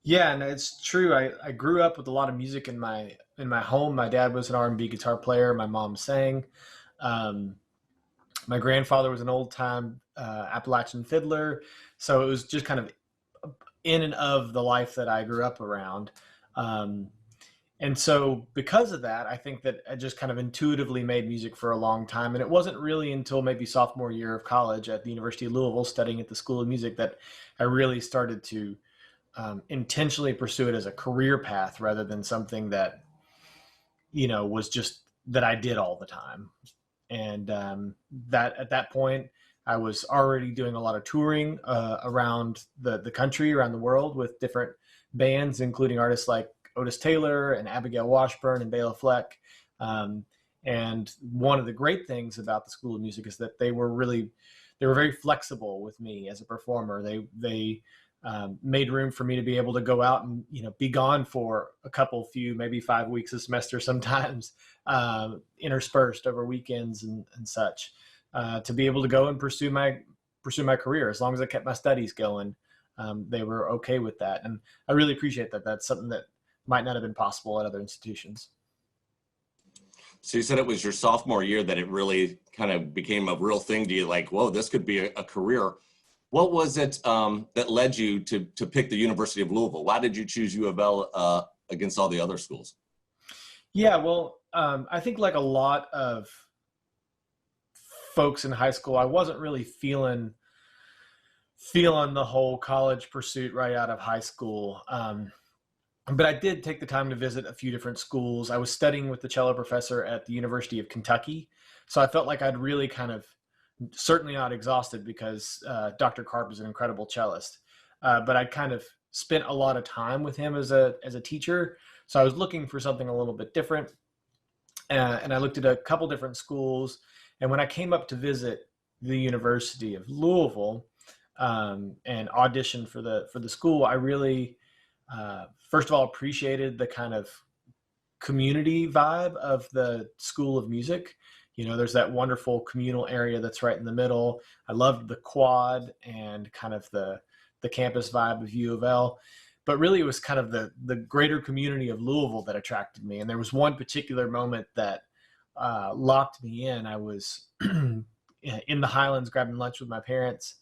Yeah, and it's true. I grew up with a lot of music in my home. My dad was an R&B guitar player. My mom sang. Um, my grandfather was an old time Appalachian fiddler. So it was just kind of in and of the life that I grew up around. Um, and so because of that, I think that I just kind of intuitively made music for a long time. And it wasn't really until maybe sophomore year of college at the University of Louisville, studying at the School of Music, that I really started to intentionally pursue it as a career path rather than something that, was just that I did all the time. And that at that point, I was already doing a lot of touring around the country, around the world with different bands, including artists like Otis Taylor and Abigail Washburn and Bela Fleck. Um, and one of the great things about the School of Music is that they were very flexible with me as a performer. They made room for me to be able to go out and be gone for few, maybe 5 weeks a semester sometimes, interspersed over weekends and such, to be able to go and pursue my career as long as I kept my studies going. They were okay with that, and I really appreciate that. That's something that might not have been possible at other institutions. So you said it was your sophomore year that it really kind of became a real thing to you, like, whoa, this could be a career. What was it that led you to pick the University of Louisville? Why did you choose U of L against all the other schools? Yeah, well, I think like a lot of folks in high school, I wasn't really feeling the whole college pursuit right out of high school. But I did take the time to visit a few different schools. I was studying with the cello professor at the University of Kentucky, so I felt like I'd really kind of, certainly not exhausted because Dr. Karp is an incredible cellist, but I kind of spent a lot of time with him as a teacher. So I was looking for something a little bit different, and I looked at a couple different schools. And when I came up to visit the University of Louisville and auditioned for the school, I really, first of all, appreciated the kind of community vibe of the School of Music. There's that wonderful communal area that's right in the middle. I loved the quad and kind of the campus vibe of U of L. But really, it was kind of the greater community of Louisville that attracted me. And there was one particular moment that locked me in. I was in the Highlands grabbing lunch with my parents,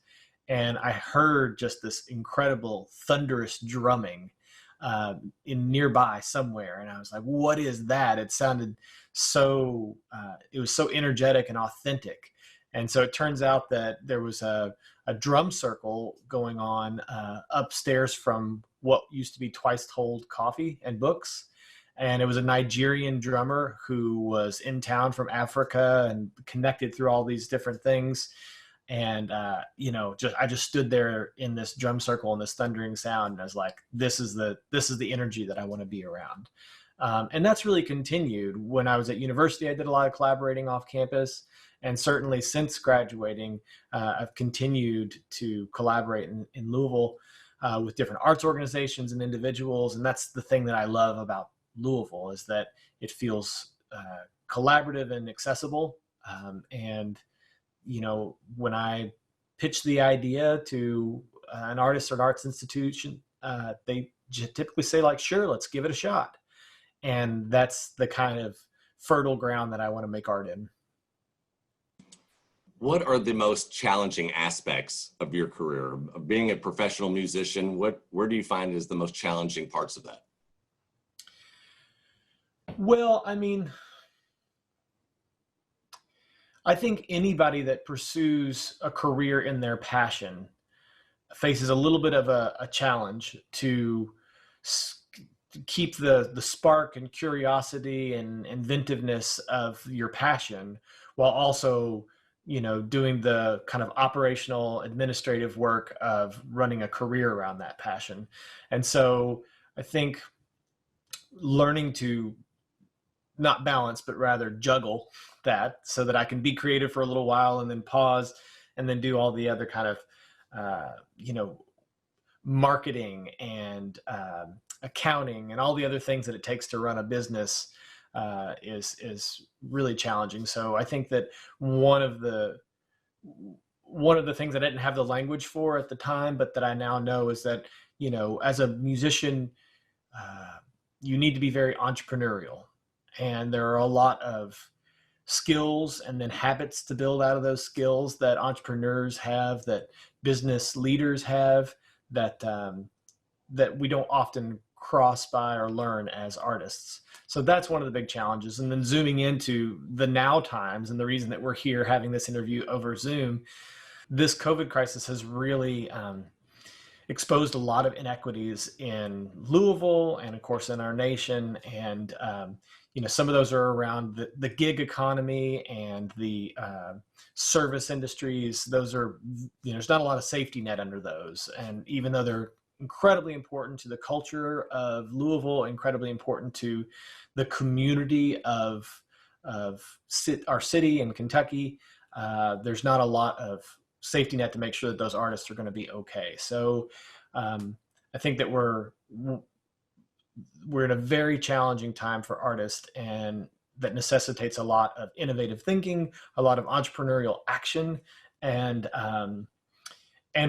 and I heard just this incredible thunderous drumming in nearby somewhere. And I was like, what is that? It sounded so, it was so energetic and authentic. And so it turns out that there was a drum circle going on upstairs from what used to be Twice Told Coffee and Books. And it was a Nigerian drummer who was in town from Africa and connected through all these different things. And I just stood there in this drum circle and this thundering sound, and I was like, this is the energy that I want to be around. And that's really continued. When I was at university, I did a lot of collaborating off campus, and certainly since graduating, I've continued to collaborate in Louisville with different arts organizations and individuals. And that's the thing that I love about Louisville, is that it feels collaborative and accessible. And when I pitch the idea to an artist or an arts institution, they typically say, like, sure, let's give it a shot. And that's the kind of fertile ground that I want to make art in. What are the most challenging aspects of your career? Of being a professional musician, where do you find is the most challenging parts of that? Well, I mean, I think anybody that pursues a career in their passion faces a little bit of a challenge to keep the spark and curiosity and inventiveness of your passion, while also, doing the kind of operational administrative work of running a career around that passion. And so I think learning to not balance, but rather juggle that, so that I can be creative for a little while and then pause and then do all the other kind of, marketing and accounting and all the other things that it takes to run a business is really challenging. So I think that one of the things I didn't have the language for at the time, but that I now know, is that as a musician, you need to be very entrepreneurial, and there are a lot of skills and then habits to build out of those skills that entrepreneurs have, that business leaders have, that that we don't often cross by or learn as artists. So that's one of the big challenges. And then zooming into the now times, and the reason that we're here having this interview over Zoom, this COVID crisis has really exposed a lot of inequities in Louisville and, of course, in our nation. And some of those are around the gig economy and the service industries. Those are, there's not a lot of safety net under those. And even though they're incredibly important to the culture of Louisville, incredibly important to the community of our city in Kentucky, there's not a lot of safety net to make sure that those artists are going to be okay. So I think that we're in a very challenging time for artists, and that necessitates a lot of innovative thinking, a lot of entrepreneurial action, and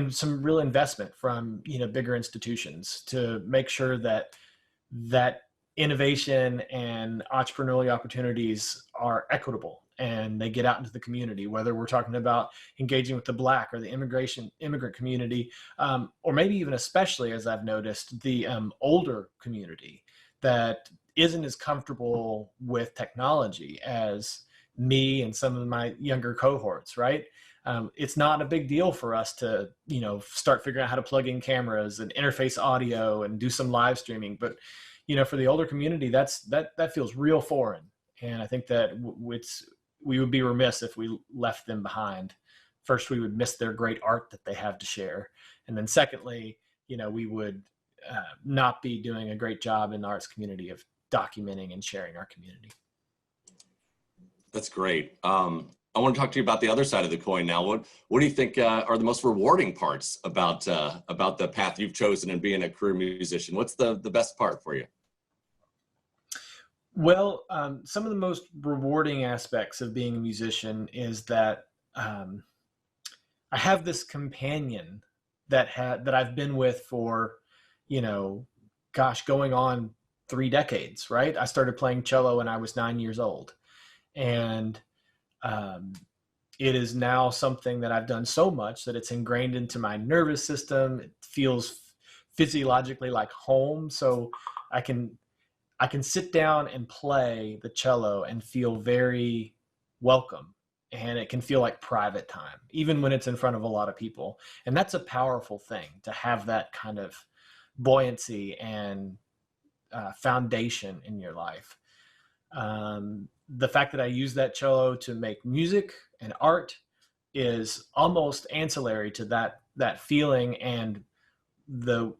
some real investment from bigger institutions to make sure that innovation and entrepreneurial opportunities are equitable and they get out into the community, whether we're talking about engaging with the Black or the immigrant community, or maybe even especially, as I've noticed, the older community that isn't as comfortable with technology as me and some of my younger cohorts, right? It's not a big deal for us to, start figuring out how to plug in cameras and interface audio and do some live streaming. But, for the older community, that feels real foreign. And I think that we would be remiss if we left them behind. First, we would miss their great art that they have to share. And then secondly, we would not be doing a great job in the arts community of documenting and sharing our community. That's great. I want to talk to you about the other side of the coin now. What do you think are the most rewarding parts about the path you've chosen in being a career musician? What's the best part for you? Well, some of the most rewarding aspects of being a musician is that I have this companion that I've been with for, going on 3 decades, right? I started playing cello when I was 9 years old. And it is now something that I've done so much that it's ingrained into my nervous system. It feels physiologically like home. So I can sit down and play the cello and feel very welcome. And it can feel like private time, even when it's in front of a lot of people. And that's a powerful thing, to have that kind of buoyancy and foundation in your life. The fact that I use that cello to make music and art is almost ancillary to that feeling, and the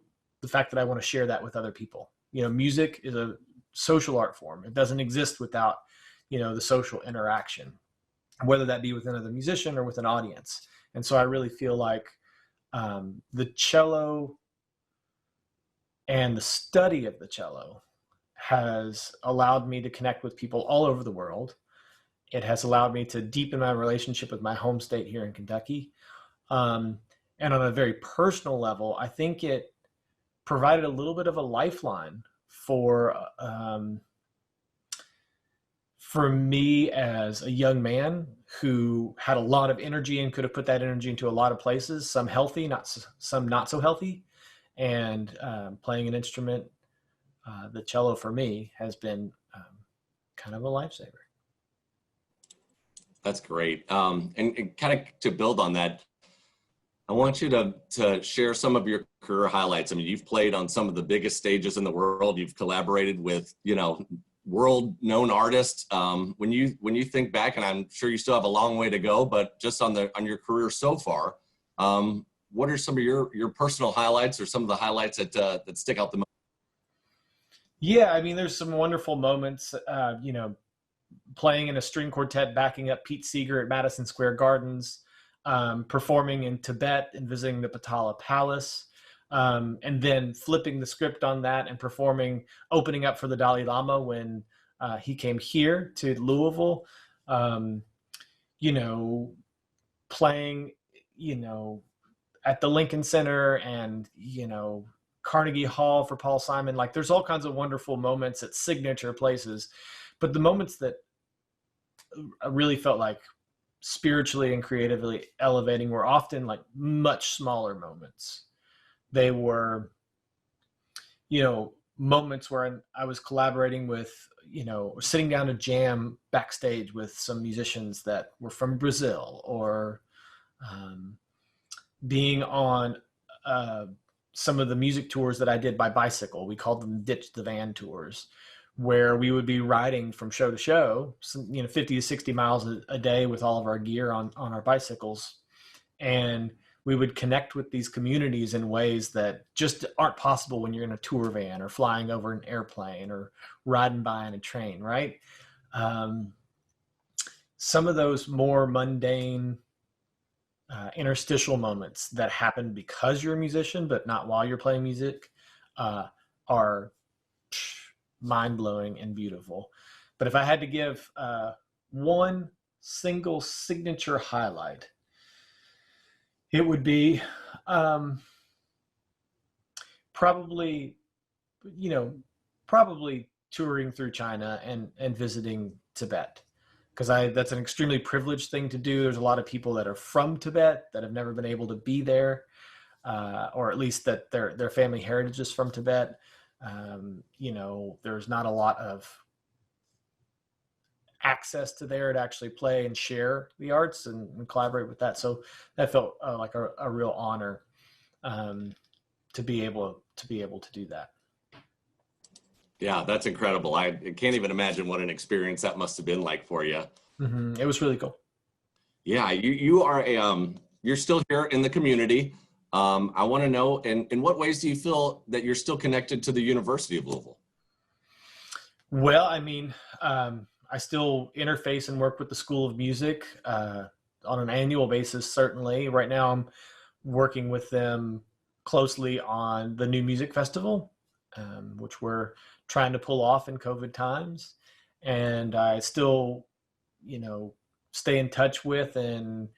fact that I want to share that with other people. Music is a social art form. It doesn't exist without, the social interaction, whether that be with another musician or with an audience. And so I really feel like the cello and the study of the cello has allowed me to connect with people all over the world. It has allowed me to deepen my relationship with my home state here in Kentucky. And on a very personal level, I think it provided a little bit of a lifeline for me as a young man who had a lot of energy and could have put that energy into a lot of places, some healthy, some not so healthy. And playing an instrument, the cello for me has been kind of a lifesaver. That's great. And kind of to build on that, I want you to share some of your career highlights. I mean, you've played on some of the biggest stages in the world. You've collaborated with, world-known artists. When you think back, and I'm sure you still have a long way to go, but just on your career so far, what are some of your personal highlights, or some of the highlights that stick out the most? Yeah, I mean, there's some wonderful moments, playing in a string quartet, backing up Pete Seeger at Madison Square Gardens, performing in Tibet and visiting the Potala Palace, and then flipping the script on that and opening up for the Dalai Lama when he came here to Louisville, playing, at the Lincoln Center, and, Carnegie Hall for Paul Simon. Like there's all kinds of wonderful moments at signature places, but the moments that I really felt like spiritually and creatively elevating were often like much smaller moments. They were, moments where I was collaborating with, sitting down to jam backstage with some musicians that were from Brazil, or being on some of the music tours that I did by bicycle. We called them Ditch the Van tours, where we would be riding from show to show, 50 to 60 miles a day with all of our gear on our bicycles. And we would connect with these communities in ways that just aren't possible when you're in a tour van or flying over an airplane or riding by in a train, right? Some of those more mundane interstitial moments that happen because you're a musician, but not while you're playing music, are mind-blowing and beautiful. But if I had to give one single signature highlight, it would be probably touring through China and visiting Tibet, because that's an extremely privileged thing to do. There's a lot of people that are from Tibet that have never been able to be there, or at least that their family heritage is from Tibet. There's not a lot of access to there to actually play and share the arts and collaborate with that. So that felt like a real honor to be able to do that. Yeah, that's incredible. I can't even imagine what an experience that must have been like for you. Mm-hmm. It was really cool. Yeah, you are you're still here in the community. I want to know, in what ways do you feel that you're still connected to the University of Louisville? Well, I mean, I still interface and work with the School of Music on an annual basis, certainly. Right now, I'm working with them closely on the New Music Festival, which we're trying to pull off in COVID times. And I still, stay in touch with and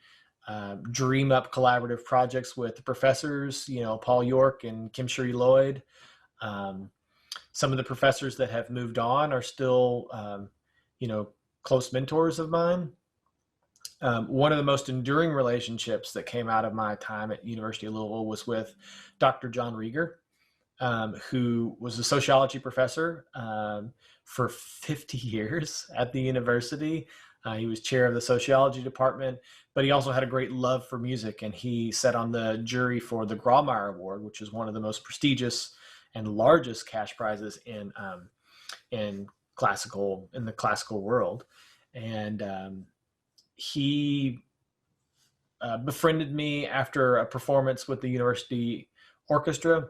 dream up collaborative projects with the professors, Paul York and Kim Sherry Lloyd. Some of the professors that have moved on are still, close mentors of mine. One of the most enduring relationships that came out of my time at University of Louisville was with Dr. John Rieger, who was a sociology professor for 50 years at the university. He was chair of the sociology department, but he also had a great love for music, and he sat on the jury for the Grawemeyer Award, which is one of the most prestigious and largest cash prizes in the classical world. And he befriended me after a performance with the university orchestra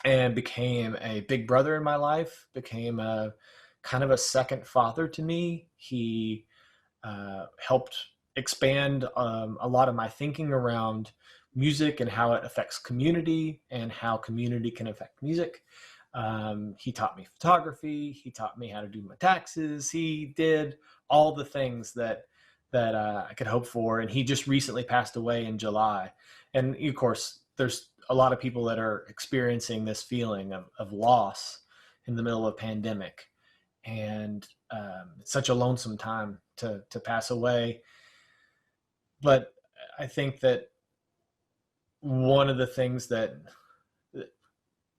and became a big brother in my life, became a kind of a second father to me. He helped expand a lot of my thinking around music and how it affects community and how community can affect music. He taught me photography. He taught me how to do my taxes. He did all the things that I could hope for. And he just recently passed away in July. And of course, there's a lot of people that are experiencing this feeling of loss in the middle of a pandemic. And it's such a lonesome time to pass away. But I think that one of the things that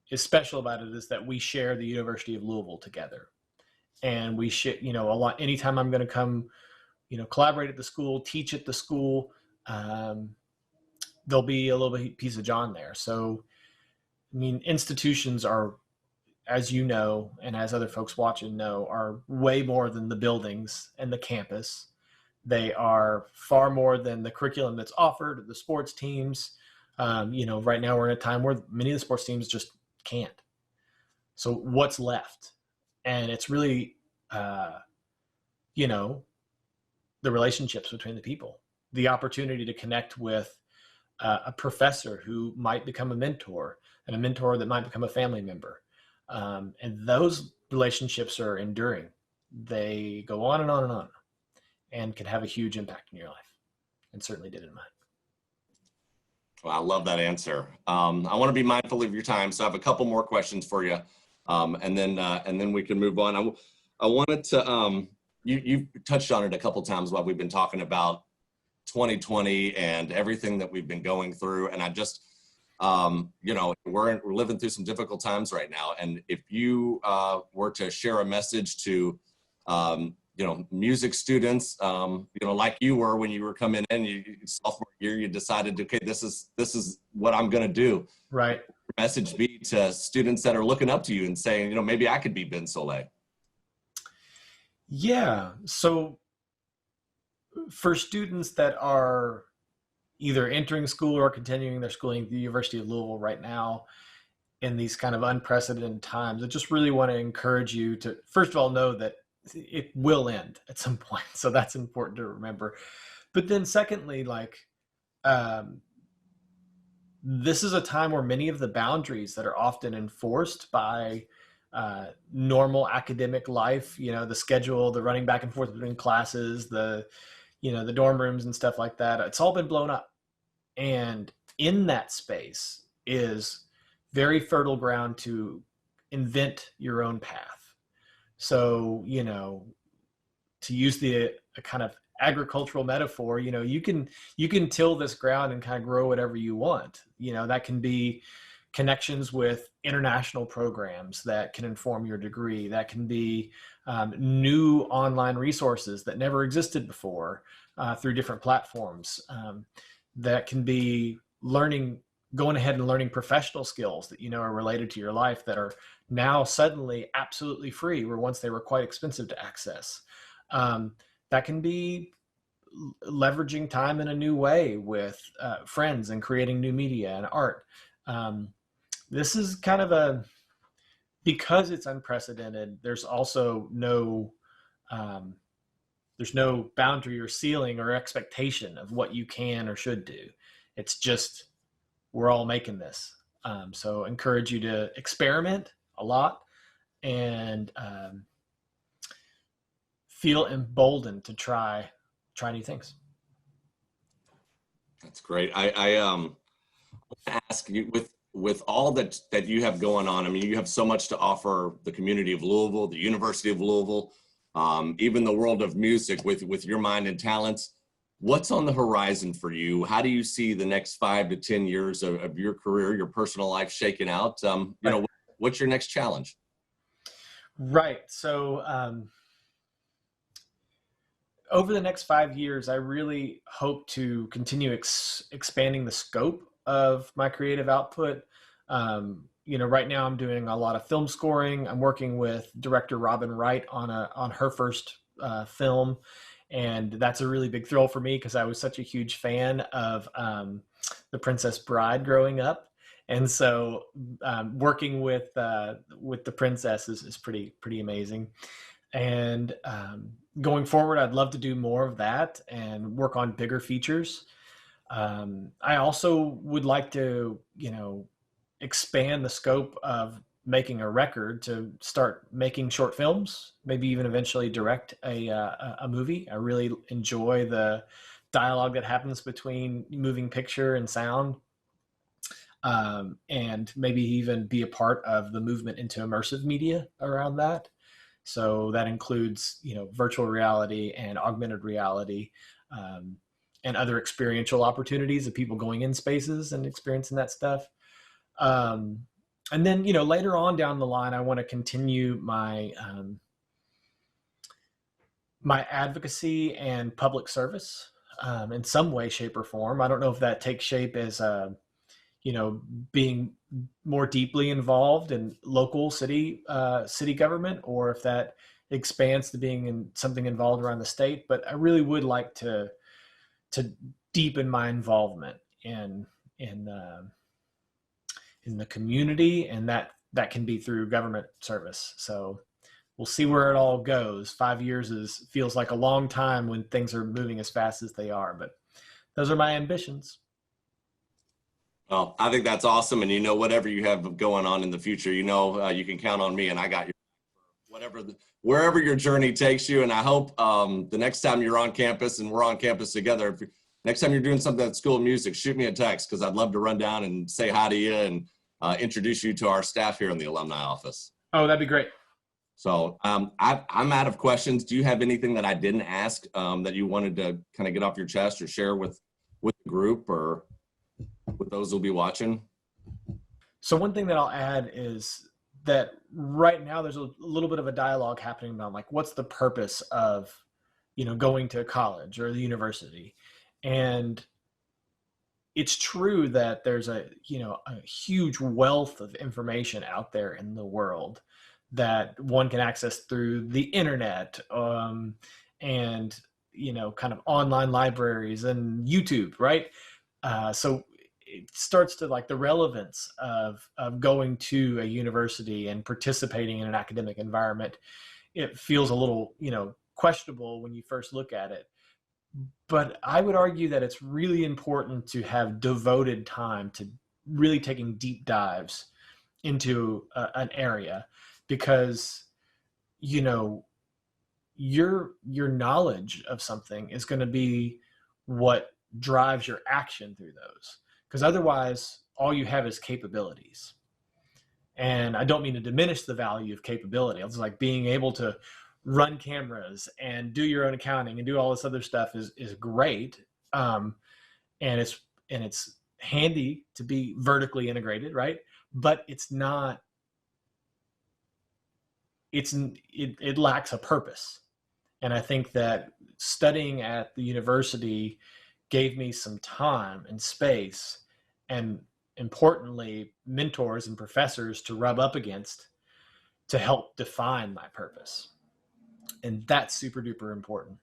is special about it is that we share the University of Louisville together. And we should, a lot, anytime I'm going to come, collaborate at the school, teach at the school, there'll be a little piece of John there. So, I mean, institutions are, as you know, and as other folks watching know, are way more than the buildings and the campus. They are far more than the curriculum that's offered, the sports teams. Right now we're in a time where many of the sports teams just can't. So what's left? And it's really, the relationships between the people, the opportunity to connect with a professor who might become a mentor, and a mentor that might become a family member. And those relationships are enduring. They go on and on and on, and can have a huge impact in your life, and certainly did in mine. Well, I love that answer. I want to be mindful of your time, so I have a couple more questions for you, and then we can move on. I wanted to you touched on it a couple times while we've been talking about 2020 and everything that we've been going through, and I just we're living through some difficult times right now, and if you were to share a message to music students, like you were when you were coming in, sophomore year, you decided, okay, this is what I'm going to do. Right. Message be to students that are looking up to you and saying, maybe I could be Ben Sollee. Yeah. So for students that are either entering school or continuing their schooling at the University of Louisville right now in these kind of unprecedented times, I just really want to encourage you to, first of all, know that it will end at some point. So that's important to remember. But then secondly, this is a time where many of the boundaries that are often enforced by normal academic life, the schedule, the running back and forth between classes, the dorm rooms and stuff like that, it's all been blown up. And in that space is very fertile ground to invent your own path. So, to use a kind of agricultural metaphor, you can till this ground and kind of grow whatever you want. That can be connections with international programs that can inform your degree. That can be new online resources that never existed before through different platforms. That can be going ahead and learning professional skills that are related to your life that are now suddenly absolutely free, where once they were quite expensive to access. That can be leveraging time in a new way with friends and creating new media and art. This is kind of because it's unprecedented, there's also there's no boundary or ceiling or expectation of what you can or should do. It's just, we're all making this. So encourage you to experiment a lot and feel emboldened to try new things. That's great. I want to ask you, with all that you have going on, I mean, you have so much to offer the community of Louisville, the University of Louisville, even the world of music with your mind and talents. What's on the horizon for you? How do you see the next 5 to 10 years of your career, your personal life shaking out? What's your next challenge? Right. So over the next 5 years, I really hope to continue expanding the scope of my creative output. Right now I'm doing a lot of film scoring. I'm working with director Robin Wright on her first film. And that's a really big thrill for me because I was such a huge fan of The Princess Bride growing up. And so working with the princess is pretty amazing. And going forward, I'd love to do more of that and work on bigger features. I also would like to, expand the scope of making a record to start making short films, maybe even eventually direct a movie. I really enjoy the dialogue that happens between moving picture and sound, and maybe even be a part of the movement into immersive media around that. So that includes, virtual reality and augmented reality, and other experiential opportunities of people going in spaces and experiencing that stuff. And then, later on down the line, I want to continue my my advocacy and public service in some way, shape, or form. I don't know if that takes shape as being more deeply involved in local city government, or if that expands to being something involved around the state. But I really would like to deepen my involvement in the community, and that can be through government service. So we'll see where it all goes. 5 years feels like a long time when things are moving as fast as they are, but those are my ambitions. Well, I think that's awesome. And whatever you have going on in the future, you can count on me, and I got you wherever your journey takes you. And I hope the next time you're on campus and we're on campus together, next time you're doing something at School of Music, shoot me a text, because I'd love to run down and say hi to you and introduce you to our staff here in the alumni office. Oh, that'd be great. So I'm out of questions. Do you have anything that I didn't ask that you wanted to kind of get off your chest or share with the group or with those who'll be watching? So one thing that I'll add is that right now there's a little bit of a dialogue happening about like, what's the purpose of, going to college or the university? And it's true that there's a huge wealth of information out there in the world that one can access through the internet, and kind of online libraries and YouTube, right? So it starts to like the relevance of going to a university and participating in an academic environment. It feels a little, questionable when you first look at it. But I would argue that it's really important to have devoted time to really taking deep dives into an area, because, your knowledge of something is going to be what drives your action through those. Because otherwise, all you have is capabilities. And I don't mean to diminish the value of capability. It's like being able to run cameras and do your own accounting and do all this other stuff is great. And it's handy to be vertically integrated, right? But it's not, it lacks a purpose. And I think that studying at the university gave me some time and space, and importantly, mentors and professors to rub up against to help define my purpose. And that's super duper important.